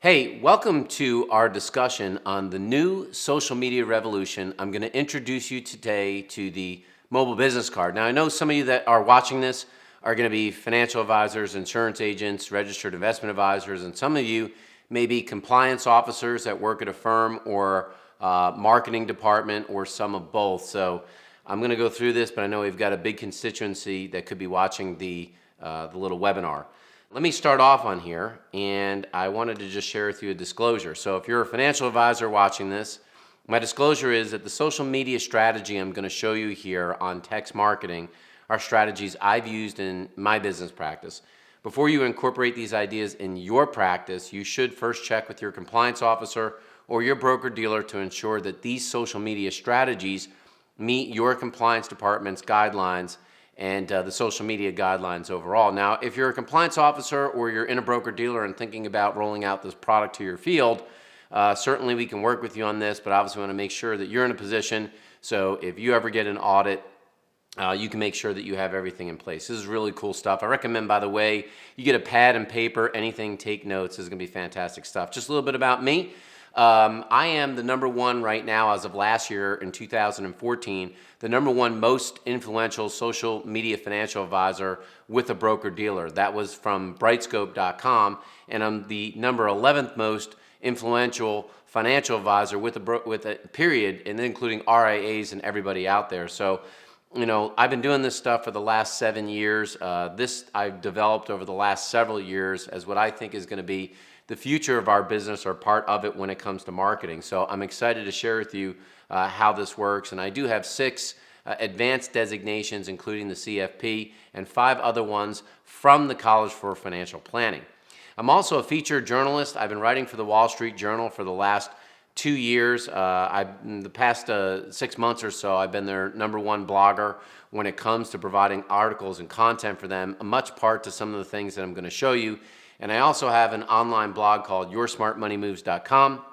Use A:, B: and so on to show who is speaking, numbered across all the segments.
A: Hey, welcome to our discussion on the new social media revolution. I'm going to introduce you today to the mobile business card. Now, I know some of you that are watching this are going to be financial advisors, insurance agents, registered investment advisors, and some of you may be compliance officers that work at a firm or marketing department or some of both. So I'm going to go through this, but I know we've got a big constituency that could be watching the little webinar. Let me start off on here, and I wanted to just share with you a disclosure. So if you're a financial advisor watching this, my disclosure is that the social media strategy I'm going to show you here on text marketing are strategies I've used in my business practice. Before you incorporate these ideas in your practice, you should first check with your compliance officer or your broker-dealer to ensure that these social media strategies meet your compliance department's guidelines and the social media guidelines overall. Now, if you're a compliance officer or you're in a broker-dealer and thinking about rolling out this product to your field, certainly we can work with you on this, but obviously we want to make sure that you're in a position so if you ever get an audit, you can make sure that you have everything in place. This is really cool stuff. I recommend, by the way, you get a pad and paper, anything, take notes. This is going to be fantastic stuff. Just a little bit about me. I am the #1 right now, as of last year in 2014, the #1 most influential social media financial advisor with a broker-dealer. That was from Brightscope.com, and I'm the #11th most influential financial advisor with a period, and including RIAs and everybody out there. So, you know, I've been doing this stuff for the last 7 years. This I've developed over the last several years as what I think is going to be the future of our business, or part of it when it comes to marketing. So I'm excited to share with you how this works. And I do have 6 advanced designations, including the CFP, and 5 other ones from the College for Financial Planning. I'm also a featured journalist. I've been writing for the Wall Street Journal for the last 2 years. In the past 6 months or so, I've been their #1 blogger when it comes to providing articles and content for them, much part to some of the things that I'm going to show you. And I also have an online blog called YourSmartMoneyMoves.com,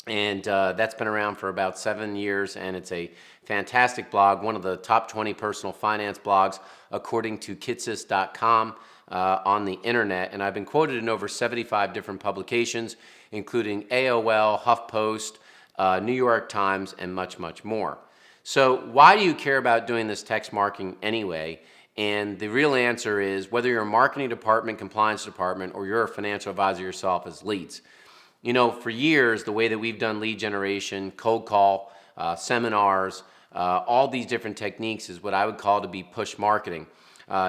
A: and that's been around for about 7 years, and it's a fantastic blog, one of the top 20 personal finance blogs according to Kitces.com on the internet. And I've been quoted in over 75 different publications, including AOL, HuffPost, New York Times, and much, much more. So why do you care about doing this text marketing anyway? And the real answer is, whether you're a marketing department, compliance department, or you're a financial advisor yourself, is leads. You know, for years, the way that we've done lead generation, cold call, seminars, all these different techniques is what I would call to be push marketing.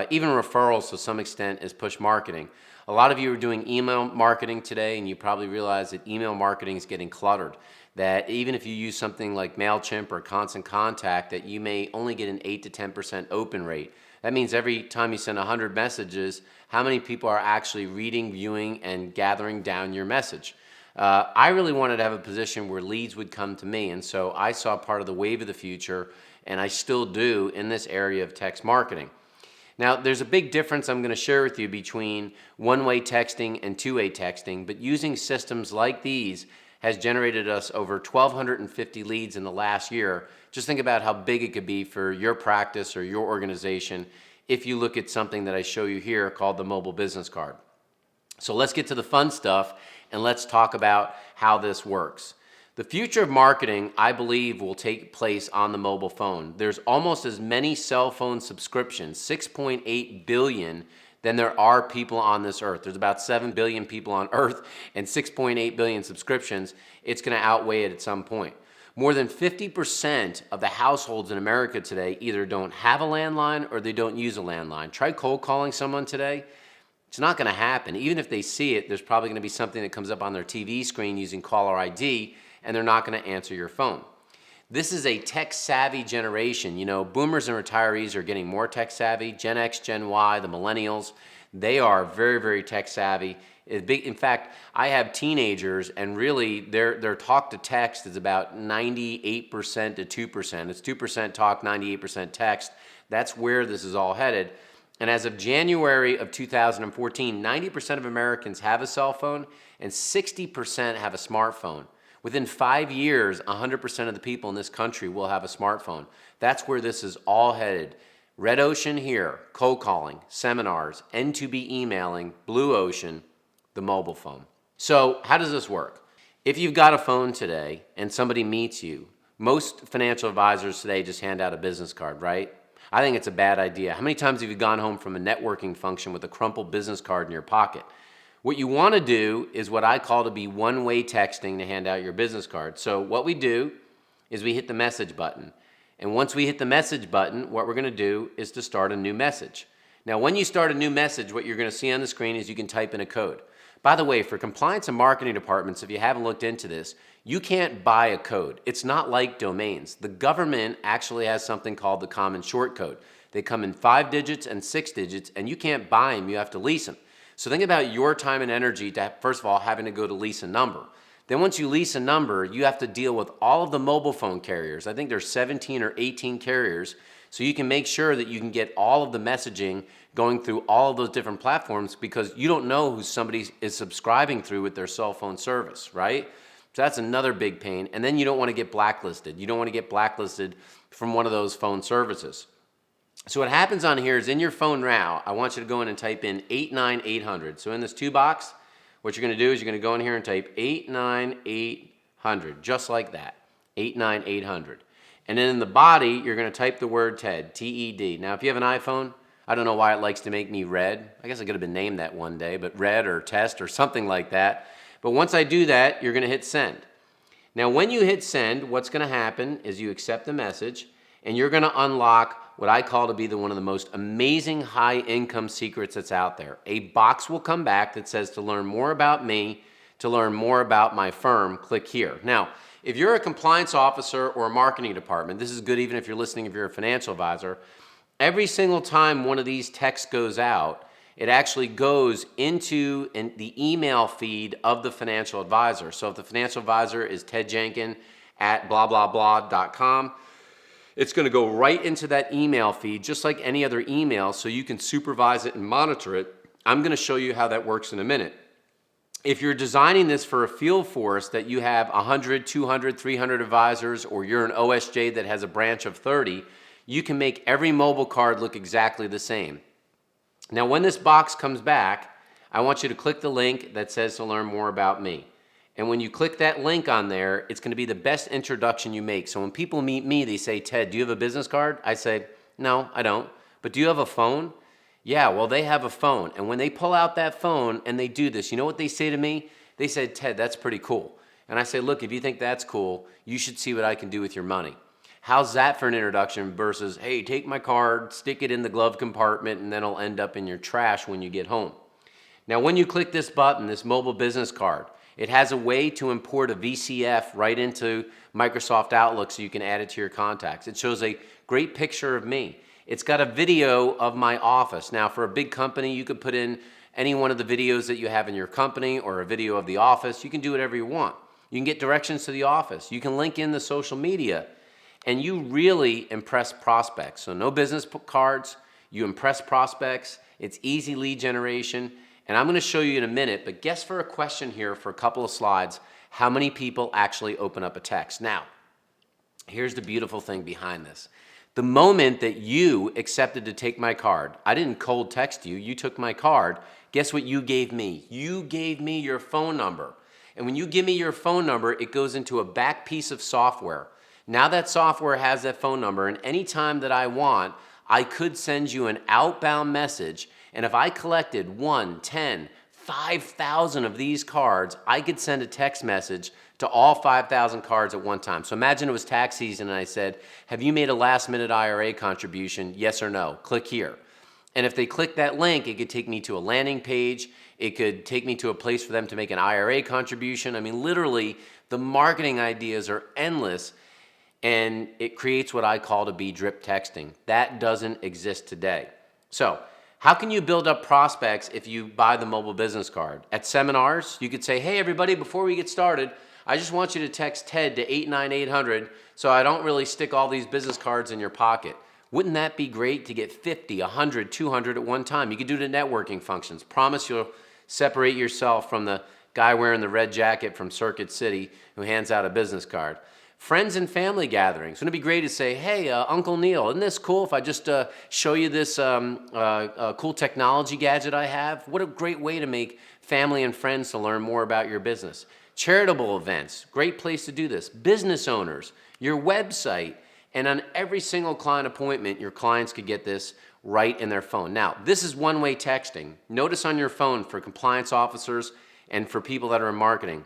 A: Even referrals to some extent is push marketing. A lot of you are doing email marketing today, and you probably realize that email marketing is getting cluttered. That even if you use something like MailChimp or Constant Contact, that you may only get an 8 to 10% open rate. That means every time you send 100 messages, how many people are actually reading, viewing, and gathering down your message? I really wanted to have a position where leads would come to me, and so I saw part of the wave of the future, and I still do, in this area of text marketing. Now, there's a big difference I'm going to share with you between one-way texting and two-way texting, but using systems like these has generated us over 1,250 leads in the last year. Just think about how big it could be for your practice or your organization if you look at something that I show you here called the mobile business card. So let's get to the fun stuff, and let's talk about how this works. The future of marketing, I believe, will take place on the mobile phone. There's almost as many cell phone subscriptions, 6.8 billion, than there are people on this earth. There's about 7 billion people on earth and 6.8 billion subscriptions. It's going to outweigh it at some point. More than 50% of the households in America today either don't have a landline or they don't use a landline. Try cold calling someone today. It's not going to happen. Even if they see it, there's probably going to be something that comes up on their TV screen using caller ID, and they're not going to answer your phone. This is a tech-savvy generation. You know, boomers and retirees are getting more tech-savvy. Gen X, Gen Y, the millennials, they are very, very tech-savvy. In fact, I have teenagers, and really their talk to text is about 98% to 2%. It's 2% talk, 98% text. That's where this is all headed. And as of January of 2014, 90% of Americans have a cell phone and 60% have a smartphone. Within 5 years, 100% of the people in this country will have a smartphone. That's where this is all headed. Red Ocean here, cold calling, seminars, N2B emailing, Blue Ocean, the mobile phone. So how does this work? If you've got a phone today and somebody meets you, most financial advisors today just hand out a business card, right? I think it's a bad idea. How many times have you gone home from a networking function with a crumpled business card in your pocket? What you want to do is what I call to be one-way texting to hand out your business card. So what we do is we hit the message button. And once we hit the message button, what we're going to do is to start a new message. Now, when you start a new message, what you're going to see on the screen is you can type in a code. By the way, for compliance and marketing departments, if you haven't looked into this, you can't buy a code. It's not like domains. The government actually has something called the common short code. They come in 5 digits and 6 digits, and you can't buy them. You have to lease them. So think about your time and energy to, first of all, having to go to lease a number. Then once you lease a number, you have to deal with all of the mobile phone carriers. I think there's 17 or 18 carriers. So you can make sure that you can get all of the messaging going through all of those different platforms, because you don't know who somebody is subscribing through with their cell phone service, right? So that's another big pain. And then you don't want to get blacklisted. You don't want to get blacklisted from one of those phone services. So what happens on here is in your phone now, I want you to go in and type in 89800. So in this 2 box, what you're going to do is you're going to go in here and type 89800, just like that, 89800. And then in the body, you're going to type the word TED, T-E-D. Now, if you have an iPhone, I don't know why it likes to make me red. I guess I could have been named that one day, but red or test or something like that. But once I do that, you're going to hit send. Now, when you hit send, what's going to happen is you accept the message, and you're going to unlock what I call to be one of the most amazing high income secrets that's out there. A box will come back that says, to learn more about me, to learn more about my firm, click here. Now, if you're a compliance officer or a marketing department, this is good even if you're listening, if you're a financial advisor, every single time one of these texts goes out, it actually goes into the email feed of the financial advisor. So if the financial advisor is Ted Jenkin at blah, blah, blah.com, it's going to go right into that email feed, just like any other email, so you can supervise it and monitor it. I'm going to show you how that works in a minute. If you're designing this for a field force that you have 100, 200, 300 advisors, or you're an OSJ that has a branch of 30, you can make every mobile card look exactly the same. Now, when this box comes back, I want you to click the link that says to learn more about me. And when you click that link on there, it's going to be the best introduction you make. So when people meet me, they say, Ted, do you have a business card? I say, no, I don't. But do you have a phone? Yeah, well, they have a phone. And when they pull out that phone and they do this, you know what they say to me? They said, Ted, that's pretty cool. And I say, look, if you think that's cool, you should see what I can do with your money. How's that for an introduction versus, hey, take my card, stick it in the glove compartment, and then it'll end up in your trash when you get home. Now, when you click this button, this mobile business card, it has a way to import a VCF right into Microsoft Outlook so you can add it to your contacts. It shows a great picture of me. It's got a video of my office. Now, for a big company, you could put in any one of the videos that you have in your company or a video of the office. You can do whatever you want. You can get directions to the office. You can link in the social media, and you really impress prospects. So no business cards. You impress prospects. It's easy lead generation. And I'm going to show you in a minute, but guess for a question here for a couple of slides, how many people actually open up a text? Now, here's the beautiful thing behind this. The moment that you accepted to take my card, I didn't cold text you, you took my card, guess what you gave me? You gave me your phone number. And when you give me your phone number, it goes into a back piece of software. Now that software has that phone number, and anytime that I want, I could send you an outbound message. And if I collected 1, 10, 5,000 of these cards, I could send a text message to all 5,000 cards at one time. So imagine it was tax season and I said, have you made a last minute IRA contribution? Yes or no? Click here. And if they click that link, it could take me to a landing page. It could take me to a place for them to make an IRA contribution. I mean, literally, the marketing ideas are endless, and it creates what I call to be drip texting. That doesn't exist today. So how can you build up prospects if you buy the mobile business card? At seminars, you could say, hey, everybody, before we get started, I just want you to text TED to 89800 so I don't really stick all these business cards in your pocket. Wouldn't that be great to get 50, 100, 200 at one time? You could do it at networking functions. Promise you'll separate yourself from the guy wearing the red jacket from Circuit City who hands out a business card. Friends and family gatherings. Wouldn't it be great to say, hey, Uncle Neil, isn't this cool if I just show you this cool technology gadget I have? What a great way to make family and friends to learn more about your business. Charitable events, great place to do this. Business owners, your website, and on every single client appointment, your clients could get this right in their phone. Now, this is one-way texting. Notice on your phone for compliance officers and for people that are in marketing,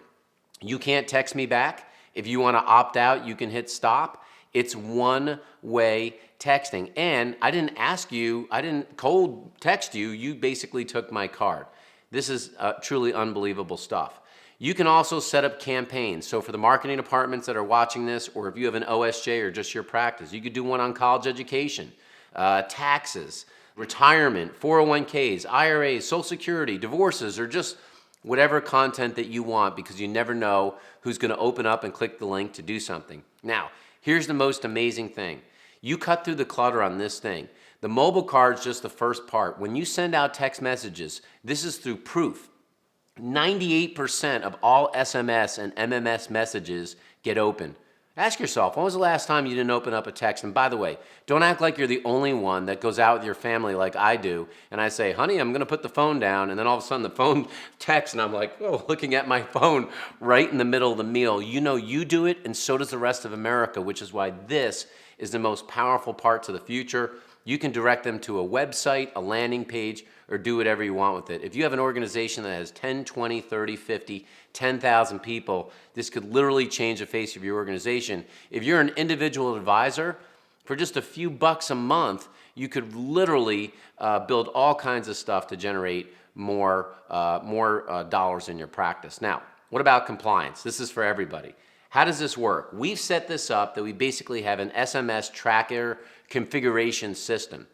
A: you can't text me back. If you want to opt out, you can hit stop. It's one-way texting. And I didn't cold text you, you basically took my card. This is truly unbelievable stuff. You can also set up campaigns. So for the marketing departments that are watching this, or if you have an OSJ or just your practice, you could do one on college education, taxes, retirement, 401ks, IRAs, Social Security, divorces, or just whatever content that you want, because you never know who's going to open up and click the link to do something. Now, here's the most amazing thing. You cut through the clutter on this thing. The mobile card's just the first part. When you send out text messages, this is through proof. 98% of all SMS and MMS messages get opened. Ask yourself, when was the last time you didn't open up a text? And by the way, don't act like you're the only one that goes out with your family like I do. And I say, honey, I'm going to put the phone down. And then all of a sudden the phone texts and I'm like, oh, looking at my phone right in the middle of the meal. You know you do it, and so does the rest of America, which is why this is the most powerful part to the future. You can direct them to a website, a landing page, or do whatever you want with it. If you have an organization that has 10, 20, 30, 50, 10,000 people, this could literally change the face of your organization. If you're an individual advisor, for just a few bucks a month, you could literally build all kinds of stuff to generate more dollars in your practice. Now, what about compliance? This is for everybody. How does this work? We've set this up that we basically have an SMS tracker configuration system.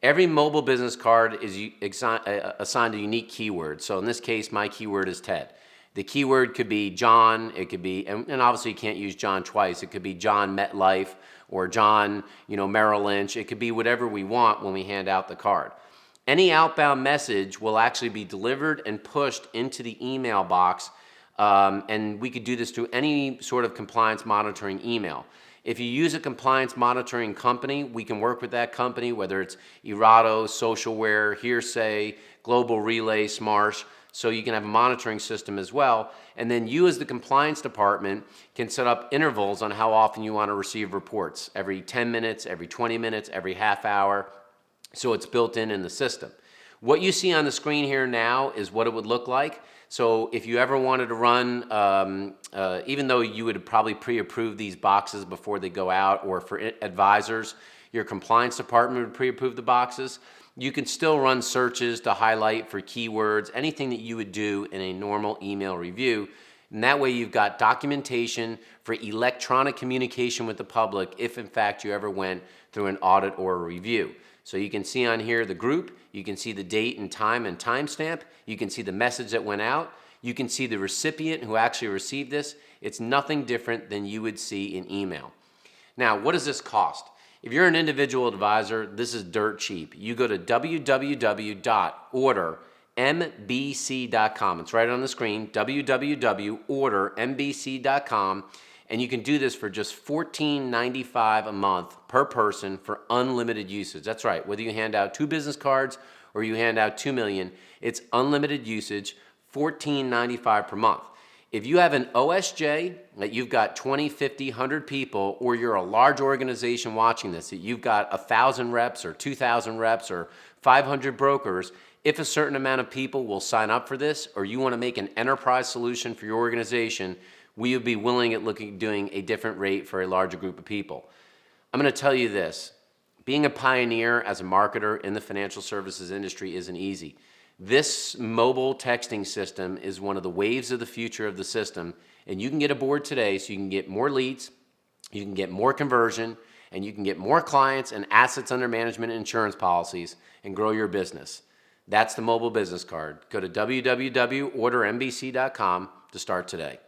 A: Every mobile business card is assigned a unique keyword. So in this case, my keyword is Ted. The keyword could be John, it could be, and obviously you can't use John twice. It could be John MetLife or John, Merrill Lynch. It could be whatever we want when we hand out the card. Any outbound message will actually be delivered and pushed into the email box, and we could do this through any sort of compliance monitoring email. If you use a compliance monitoring company, we can work with that company, whether it's Erato, Socialware, Hearsay, Global Relay, Smarsh, so you can have a monitoring system as well. And then you as the compliance department can set up intervals on how often you want to receive reports, every 10 minutes, every 20 minutes, every half hour, so it's built in the system. What you see on the screen here now is what it would look like. So if you ever wanted to run, even though you would probably pre-approve these boxes before they go out, or for advisors, your compliance department would pre-approve the boxes, you can still run searches to highlight for keywords, anything that you would do in a normal email review. And that way you've got documentation for electronic communication with the public if in fact you ever went through an audit or a review. So you can see on here the group, you can see the date and timestamp, you can see the message that went out, you can see the recipient who actually received this. It's nothing different than you would see in email. Now, what does this cost? If you're an individual advisor, this is dirt cheap. You go to www.ordermbc.com. It's right on the screen, www.ordermbc.com. And you can do this for just $14.95 a month per person for unlimited usage. That's right, whether you hand out 2 business cards or you hand out 2 million, it's unlimited usage, $14.95 per month. If you have an OSJ that you've got 20, 50, 100 people, or you're a large organization watching this, that you've got 1,000 reps or 2,000 reps or 500 brokers, if a certain amount of people will sign up for this, or you want to make an enterprise solution for your organization, we would be willing at doing a different rate for a larger group of people. I'm going to tell you this, being a pioneer as a marketer in the financial services industry isn't easy. This mobile texting system is one of the waves of the future of the system, and you can get aboard today so you can get more leads, you can get more conversion, and you can get more clients and assets under management and insurance policies and grow your business. That's the mobile business card. Go to www.ordermbc.com to start today.